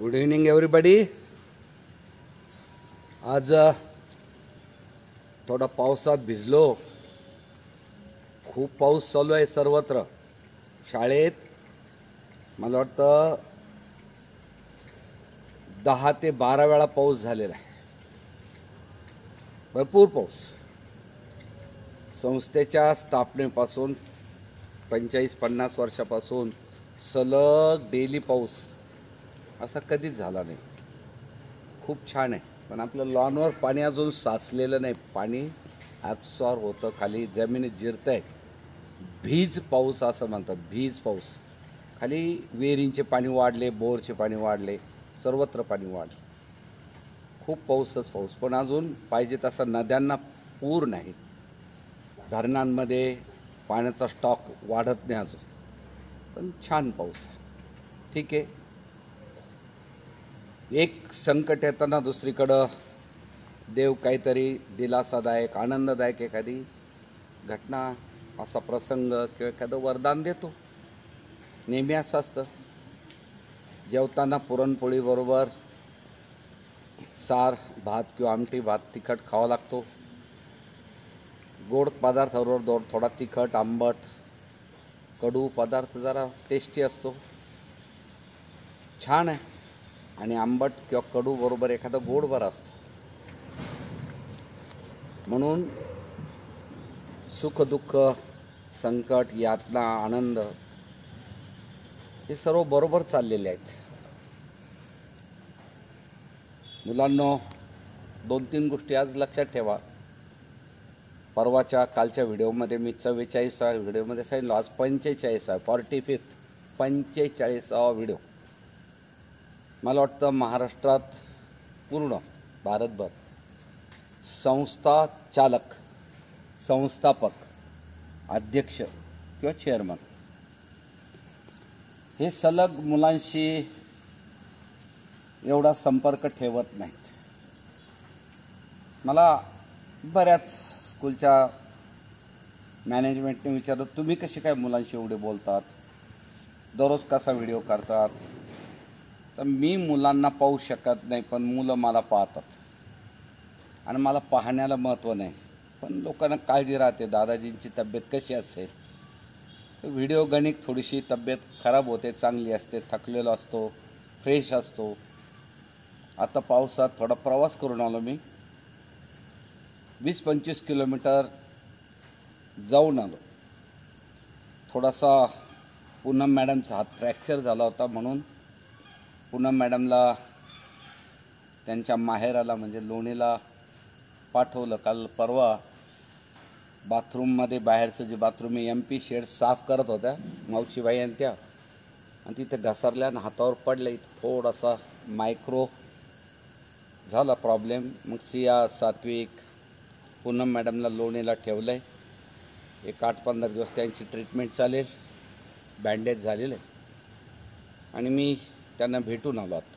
Good evening everybody. आज थोडा पावसात भिजलो। खूप पाऊस चालू आहे सर्वत्र। शाळेत मला वाटतं 10 ते 12 वेळा पाऊस झालेला आहे। भरपूर पाऊस। संस्थेच्या स्थापनेपासून 45-50 वर्षापासून सलग डेली पाऊस असा कधीच झाला नाही। खूप छान आहे, पण आपलं लॉनवर पाणी अजून साचलेलं नाही। पाणी ॲब्सॉर्ब होतं, खाली जमिनीत जिरतंय। भीज पाऊस असं म्हणतात, भीज पाऊस। खाली विहिरींचे पाणी वाढले, बोरचे पाणी वाढले, सर्वत्र पाणी वाढले। खूप पाऊसच पाऊस, पण अजून पाहिजे तसा नद्यांना पूर नाही। धरणांमध्ये पाण्याचा स्टॉक वाढत नाही अजून, पण छान पाऊस। ठीक आहे, एक संकट येताना दुसरीकडं देव काहीतरी दिलासादायक आनंददायक एखादी घटना, असा प्रसंग किंवा एखादं वरदान देतो। नेहमी असं असतं। जेवताना पुरणपोळीबरोबर सार भात किंवा आमटी भात तिखट खावा लागतो। गोड पदार्थाबरोबर थोडा तिखट आंबट कडू पदार्थ जरा टेस्टी असतो, छान आहे। आणि आंबट किंवा कडू बरोबर एखादा गोड बरा असतो। म्हणून सुख दुःख संकट यातना आनंद हे सर्व बरोबर चाललेले आहेत। मुलांनो, 2-3 गोष्टी आज लक्षात ठेवा। परवाच्या कालच्या व्हिडिओमध्ये मी 44व्या व्हिडिओमध्ये सांगितलं, आज 45 45वा व्हिडिओ। मला वाटतं महाराष्ट्रात पूर्ण भारतभर संस्था चालक, संस्थापक, अध्यक्ष किंवा चेअरमन हे सलग मुलांशी एवढा संपर्क ठेवत नाहीत। मला बऱ्याच स्कूलच्या मॅनेजमेंटने विचारलं, तुम्ही कसे काय मुलांशी एवढे बोलतात, दररोज कसा व्हिडिओ करतात? तर मी मुलांना पाहू शकत नाही, पण मुलं मला पाहतात। आणि मला पाहण्याला महत्त्व नाही, पण लोकांना काळजी राहते दादाजींची तब्येत कशी असेल। तर व्हिडिओ गणित थोडीशी तब्येत खराब होते, चांगली असते, थकलेलो असतो, फ्रेश असतो। आता पावसात थोडा प्रवास करून आलो मी, 20-25 किलोमीटर जाऊन आलो। थोडासा पूनम मॅडमचा हात फ्रॅक्चर झाला होता, म्हणून पूनम मॅडमला त्यांच्या माहेराला म्हणजे लोणीला पाठवलं। काल परवा बाथरूममध्ये बाहेरचं जे बाथरूम आहे MP शेड साफ करत होत्या मावशीबाई आणि त्या, आणि तिथे घसरल्या आणि हातावर पडले। थोडासा मायक्रो झाला प्रॉब्लेम। मग सिया, सात्विक, पूनम मॅडमला लोणीला ठेवलं आहे। एक 8-15 दिवस त्यांची ट्रीटमेंट चालेल, बँडेज झालेलं आहे। आणि मी त्यांना भेटून आलो। आता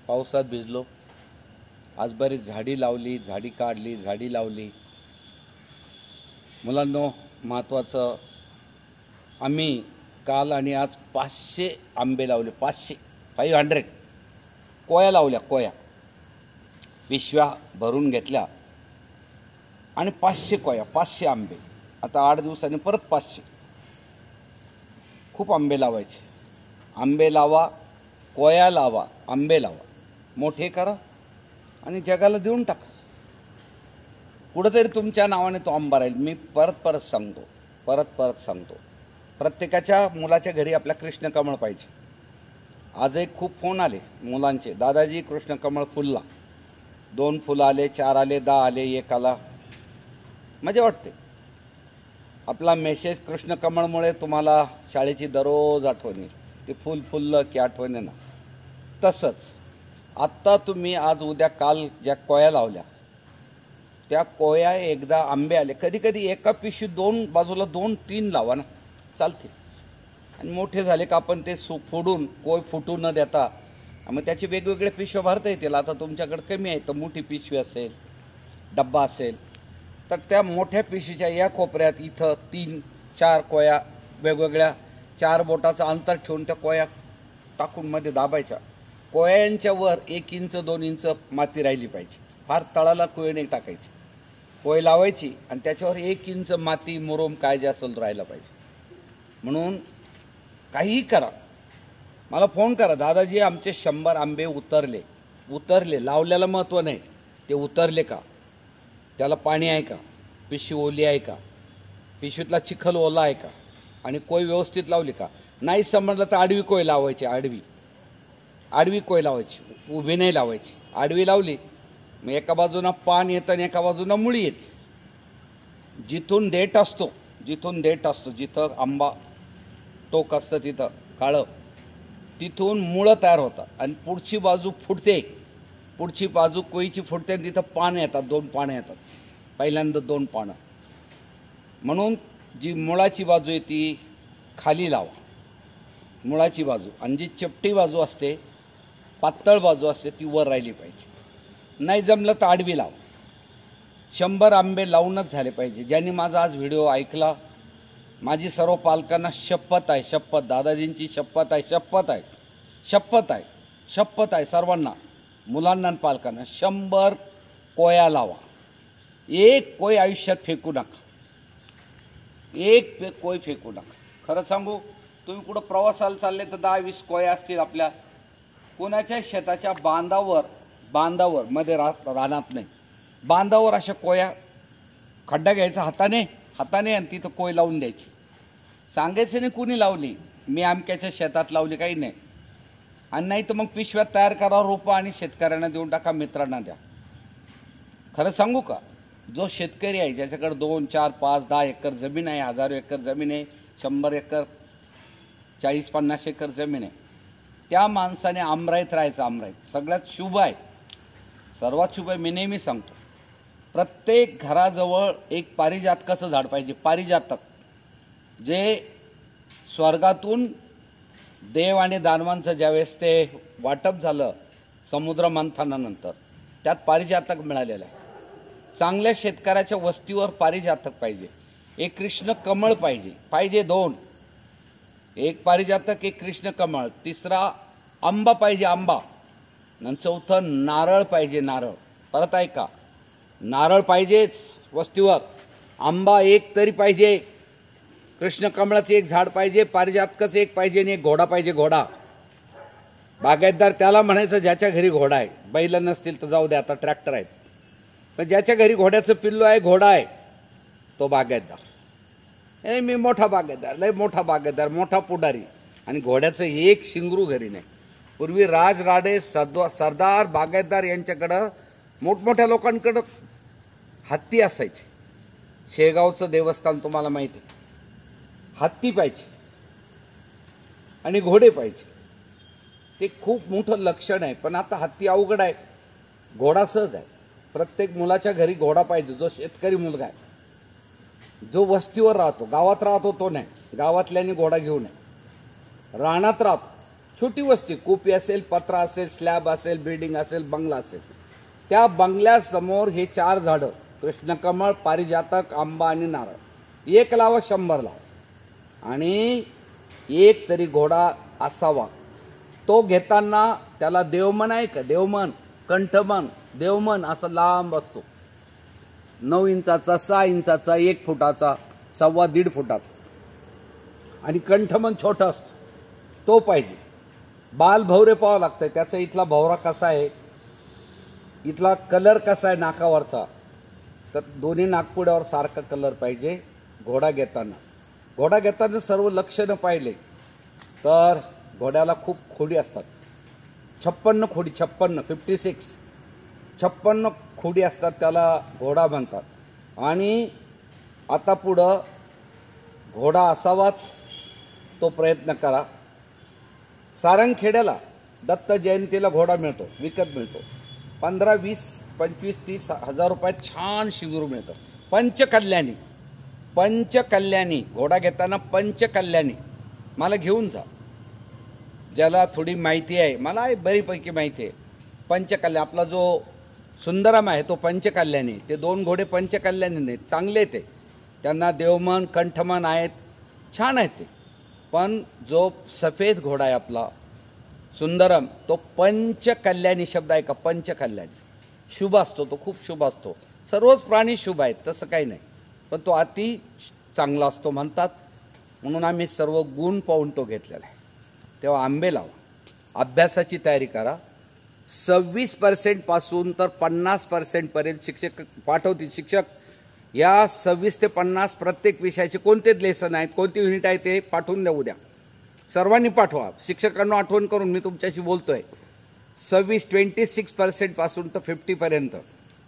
पावसात भिजलो। आज बरीच झाडी लावली, झाडी काढली, झाडी लावली। मुलांनो, महत्त्वाचं, आम्ही काल आणि आज 500 आंबे लावले। 500 कोया लावल्या, कोया पिशव्या भरून घेतल्या आणि 500 कोया, 500 आंबे। आता 8 दिवसांनी परत 500। खूप आंबे लावायचे। आंबे लावा, कोया लावा, आंबे लावा, मोठे करा आणि जगाला देऊन टाका। कुठेतरी तुमच्या नावाने तो आंबा राहील। मी परत सांगतो, प्रत्येकाच्या मुलाच्या घरी आपल्या कृष्णकमळ पाहिजे। आज एक खूप फोन आले मुलांचे, दादाजी कृष्णकमळ फुलला, 2 फुलं आले, 4 आले, 10 आले, 1 आला। मजा वाटते। आपला मेसेज कृष्णकमळमुळे तुम्हाला शाळेची दररोज आठवण येईल। ते फुल फुललं की आठवण येणार। तसंच आत्ता तुम्ही आज उद्या काल ज्या कोया लावल्या, त्या कोया एकदा आंबे आले, कधी कधी एका पिशवी 2 बाजूला 2-3 लावा ना, चालते। आणि मोठे झाले का आपण ते फोडून, कोय फुटू न देता मग त्याची वेगवेगळे पिशव्या भरता येतील। आता तुमच्याकडे कमी आहे तर मोठी पिशवी असेल, डब्बा असेल, तर त्या मोठ्या पिशवीच्या या कोपऱ्यात इथं 3-4 कोया वेगवेगळ्या 4 बोटाचं अंतर ठेवून त्या कोया टाकून मध्ये दाबायच्या कोयांच्या वर 1 इंच 2 इंच माती राहिली पाहिजे. फार तळाला कोय नाही टाकायची, कोय लावायची आणि त्याच्यावर 1 इंच माती मुरुम काय जे असेल राहायला पाहिजे. म्हणून काहीही करा, मला फोन करा, दादाजी आमचे 100 आंबे उतरले. लावल्याला महत्त्व नाही, ते उतरले का, त्याला पाणी आहे का, पिशवी ओली आहे का, पिशवीतला चिखल ओला आहे का, आणि कोय व्यवस्थित लावली का. नाही समजलं तर आडवी कोय लावायची, आडवी कोय लावायची, उभी नाही लावायची. आडवी लावली मग एका बाजूनं पान येतं आणि एका बाजूनं मुळी येते. जिथून देठ असतो, जिथं आंबा टोक असतं तिथं काळं, तिथून मुळं तयार होतात आणि पुढची बाजू फुटते, पुढची बाजू कोयीची फुटते आणि तिथं पानं येतात, 2 पानं येतात. पहिल्यांदा 2 पानं. म्हणून जी मुळाची बाजू आहे ती खाली लावा, मुळाची बाजू, आणि जी चपटी बाजू असते, पातळ बाजू असते, ती वर राहिली पाहिजे. नाही जमलं तर आडवी लावा. 100 आंबे लावूनच झाले पाहिजे. ज्यांनी माझा आज व्हिडिओ ऐकला, माझी सर्व पालकांना शपथ आहे, शपथ, दादाजींची शपथ आहे सर्वांना, मुलांना आणि पालकांना, 100 कोया लावा. 1 कोय आयुष्यात फेकू नका, 1 कोय फेकू नका. खरं सांगू, तुम्ही कुठं प्रवासाला चालले तर 10-20 कोया असतील आपल्या. कोणाच्या शेताच्या बांधावर मध्ये राहणार नाही, बांधावर अशा कोया, खड्डा घ्यायचा हाताने आणि तिथं कोय लावून द्यायची. सांगायचं नाही कुणी लावली, मी आमक्याच्या शेतात लावली, काही नाही. आणि नाही तर मग पिशव्यात तयार करा रोपं आणि शेतकऱ्यांना देऊन टाका, मित्रांना द्या. खरं सांगू का, जो शेतकरी आहे ज्याच्याकडे 2, 4, 5, 10 एकर जमीन आहे, 1000 एकर जमीन आहे, 100 एकर, 40-50 एकर जमीन आहे, त्या माणसाने आमराईत राहायचं. आमराईत सगळ्यात शुभ आहे, सर्वात शुभ आहे. मी नेहमी सांगतो, प्रत्येक घराजवळ एक पारिजातकाचं झाड पाहिजे. पारिजातक जे स्वर्गातून देव आणि दानवांचं ज्यावेळेस ते वाटप झालं समुद्र मंथनानंतर, त्यात पारिजातक मिळालेलं आहे. चांगल्या शेतकऱ्याच्या वस्तीवर पारिजातक पाहिजे. एक कृष्ण कमळ पाहिजे 2, एक पारिजातक, एक कृष्ण कमळ. 3रा आंबा पाहिजे, आंबा. आणि 4थं नारळ पाहिजे, नारळ. परत ऐका, नारळ पाहिजेच वस्तीवर, आंबा 1 तरी पाहिजे, कृष्ण कमळाचं 1 झाड पाहिजे, पारिजातकाचं 1 पाहिजे आणि 1 घोडा पाहिजे. घोडा बागायतदार त्याला म्हणायचं ज्याच्या घरी घोडा आहे. बैल नसतील तर जाऊ दे, आता ट्रॅक्टर आहेत, पण ज्याच्या घरी घोड्याचं पिल्लू आहे, घोडा आहे, तो बागायतदार. मी मोठा बागायतदार, लय मोठा बागायतदार, मोठा पुढारी, आणि घोड्याचं 1 शिंगरू घरी नाही. पूर्वी राजराडे, सरदार, बागायतदार यांच्याकडं, मोठमोठ्या लोकांकडं हत्ती असायचे. शेगावचं देवस्थान तुम्हाला माहिती आहे, हत्ती पाहिजे आणि घोडे पाहिजे. ते खूप मोठं लक्षण आहे. पण आता हत्ती अवघड आहे, घोडा सहज आहे. प्रत्येक मुलाच्या घरी घोडा पाहिजे. जो शेतकरी मुलगा आहे, जो वस्तीवर राहतो, गावात राहतो तो नाही, गावातल्याने घोडा घेऊ नये. रानात राहतो, छोटी वस्ती, कुपी असेल, पत्रा असेल, स्लॅब असेल, बिल्डिंग असेल, बंगला असेल, त्या बंगल्यासमोर हे 4 झाडं, कृष्णकमळ, पारिजातक, आंबा आणि नारळ, 1 लावा, 100 लावा. आणि 1 तरी घोडा असावा. तो घेताना त्याला देवमन आहे का, देवमन, कंठमन, देवमन असं लांब असतो, 9 इंचाचा, 6 इंचाचा, 1 फुटाचा, 1.25 फुटाचा, आणि कंठमन छोटा असतो, तो पाहिजे. बाल भवरे पाहावं लागतंय, त्याचा इथला भवरा कसा आहे, इथला कलर कसा आहे नाकावरचा, तर दोन्ही नागपुड्यावर सारखा कलर पाहिजे. घोडा घेताना सर्व लक्षणं पाहिले तर घोड्याला खूप खोडी असतात. 56 खोडी, 56 खोडी असतात, त्याला घोडा म्हणतात. आणि आता पुढं घोडा असावाच, तो प्रयत्न करा. सारंगखेड्याला दत्त जयंतीला घोडा मिळतो, विकत मिळतो, 15, 20, 25, 30 हजार रुपयात छान शिंगरू मिळतं. पंचकल्याणी घोडा घेताना पंचकल्याणी मला घेऊन जा. ज्याला थोडी माहिती आहे, मला बरीपैकी माहिती आहे, पंचकल्याणी आपला जो सुंदराम आहे तो पंचकल्याणी. ते 2 घोडे पंचकल्याणी नाहीत, चांगले ते, त्यांना देवमन, कंठमन आहेत, छान आहेत ते. पण जो सफेद घोडा आहे आपला, सुंदरम, तो पंचकल्याणी शब्द आहे का, पंचकल्याणी शुभ असतो, तो खूप शुभ असतो. सर्वच प्राणी शुभ आहेत तसं काही नाही, पण तो अति चांगला असतो म्हणतात, म्हणून आम्ही सर्व गुण पाहून तो घेतलेला आहे. तेव्हा आंबे लावा, अभ्यासाची तयारी करा. 26% पासून तर 50% पर्यंत शिक्षक पाठवतील. शिक्षक या 26 ते 50 प्रत्येक विषयाचे कोणते लेसन आहेत, कोणती युनिट आहे ते पाठवून देऊ द्या. सर्वांनी पाठवा. शिक्षकांना आठवण करून मी तुमच्याशी बोलतोय. 26% पासून तर 50 पर्यंत.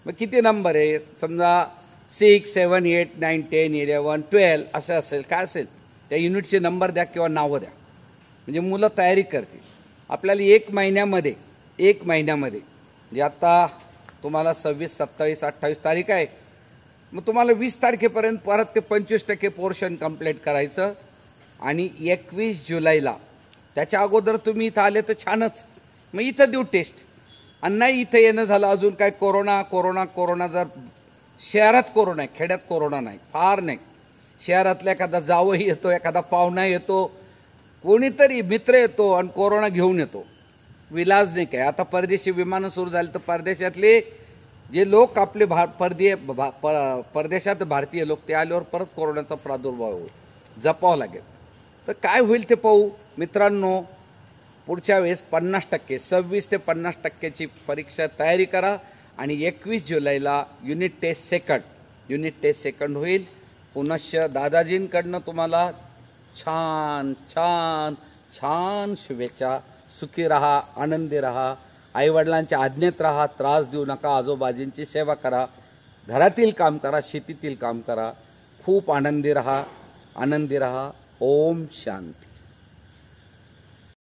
मग किती नंबर आहे, समजा 6, 7, 8, 9, 10, 11, 12 असं असेल, काय असेल त्या युनिटचे नंबर द्या किंवा नावं द्या, म्हणजे मुलं तयारी करतील. आपल्याला एक महिन्यामध्ये म्हणजे आता तुम्हाला 26, 27, 28 तारीख आहे, मग तुम्हाला 20 तारखेपर्यंत परत ते 25% पोर्शन कंप्लीट करायचं. आणि 21 जुलैला त्याच्या अगोदर तुम्ही इथं आले तर छानच, मग इथं देऊ टेस्ट. आणि नाही इथं येणं झालं, अजून काय कोरोना जर शहरात कोरोना आहे, खेड्यात कोरोना नाही, फार नाही. शहरातला एखादा जावई येतो, एखादा पाहुणा येतो, कोणीतरी मित्र येतो आणि कोरोना घेऊन येतो, विलाज नाही काय. आता परदेशी विमानं सुरू झाली तर परदेशातले जे लोक आपले परदेशात भारतीय लोक ते आल्यावर परत कोरोनाचा प्रादुर्भाव होईल, जपावं लागेल. तर काय होईल ते पाहू मित्रांनो. पुढच्या वेळेस 50%, 26 ते 50%ची परीक्षा तयारी करा. आणि 21 जुलैला युनिट टेस्ट सेकंड होईल. पुनश्च दादाजींकडनं तुम्हाला छान छान छान शुभेच्छा. सुखी रहा, आनंदी रहा, आईवडिलांच्या आज्ञेत राहा, त्रास देऊ नका, आजोबाजींची सेवा करा, घरातील काम करा, शेतीतील काम करा, खूप आनंदी रहा. ओम शांती.